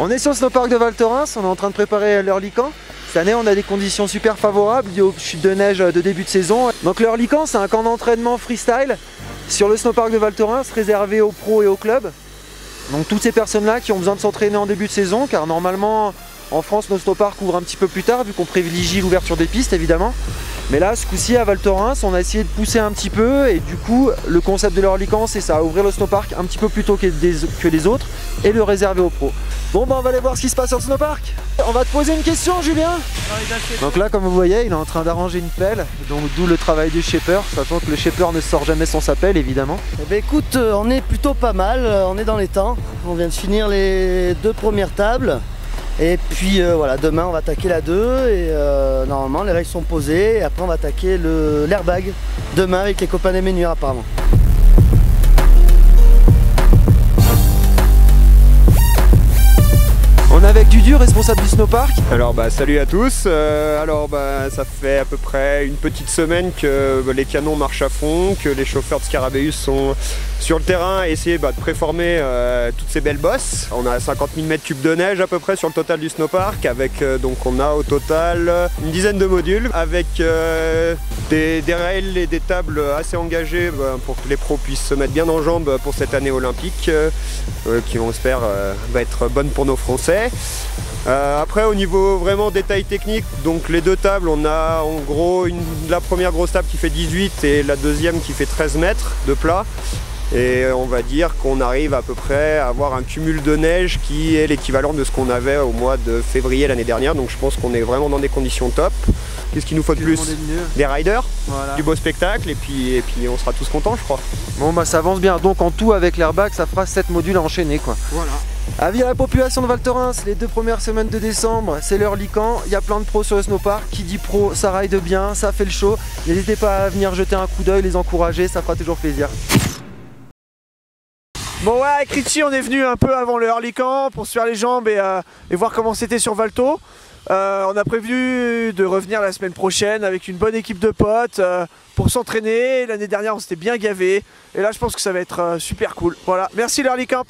On est sur le snowpark de Val Thorens, on est en train de préparer l'Early Camp. Cette année on a des conditions super favorables dues aux chutes de neige de début de saison. Donc l'Early Camp c'est un camp d'entraînement freestyle sur le snowpark de Val Thorens réservé aux pros et aux clubs. Donc toutes ces personnes là qui ont besoin de s'entraîner en début de saison, car normalement en France nos snowparks ouvrent un petit peu plus tard vu qu'on privilégie l'ouverture des pistes évidemment. Mais là, ce coup-ci, à Val Thorens, on a essayé de pousser un petit peu et du coup, le concept de l'Early Camp, c'est ça, ouvrir le snowpark un petit peu plus tôt que les autres et le réserver aux pros. Bon, bah on va aller voir ce qui se passe sur le snowpark. On va te poser une question, Julien. Donc là, comme vous voyez, il est en train d'arranger une pelle, donc d'où le travail du shaper, sachant que le shaper ne sort jamais sans sa pelle, évidemment. Eh ben écoute, on est plutôt pas mal, on est dans les temps. On vient de finir les 2 premières tables. Et puis voilà, demain on va attaquer la 2 et normalement les règles sont posées et après on va attaquer l'airbag demain avec les copains des Ménuires apparemment. On est avec Dudu, responsable du snowpark. Alors salut à tous, ça fait à peu près une petite semaine que les canons marchent à fond, que les chauffeurs de Scarabeus sont sur le terrain à essayer de préformer toutes ces belles bosses. On a 50 000 m3 de neige à peu près sur le total du snowpark, avec donc on a au total une dizaine de modules avec des rails et des tables assez engagées pour que les pros puissent se mettre bien en jambes pour cette année olympique qui on espère va être bonne pour nos Français. Après au niveau vraiment détail technique, donc les 2 tables, on a en gros la première grosse table qui fait 18 et la deuxième qui fait 13 mètres de plat. Et on va dire qu'on arrive à peu près à avoir un cumul de neige qui est l'équivalent de ce qu'on avait au mois de février l'année dernière. Donc je pense qu'on est vraiment dans des conditions top. Qu'est-ce qu'il nous faut de plus? Des riders, voilà. Du beau spectacle et puis on sera tous contents je crois. Bon bah ça avance bien, donc en tout avec l'airbag ça fera 7 modules à enchaîner quoi. Voilà. Avis à la population de Val Thorens, les 2 premières semaines de décembre, c'est l'Early Camp. Il y a plein de pros sur le snowpark. Qui dit pro, ça ride bien, ça fait le show. N'hésitez pas à venir jeter un coup d'œil, les encourager, ça fera toujours plaisir. Bon ouais, avec Richie on est venu un peu avant le Early Camp pour se faire les jambes et voir comment c'était sur Valto. On a prévu de revenir la semaine prochaine avec une bonne équipe de potes pour s'entraîner. L'année dernière on s'était bien gavé et là je pense que ça va être super cool. Voilà, merci l'Early Camp.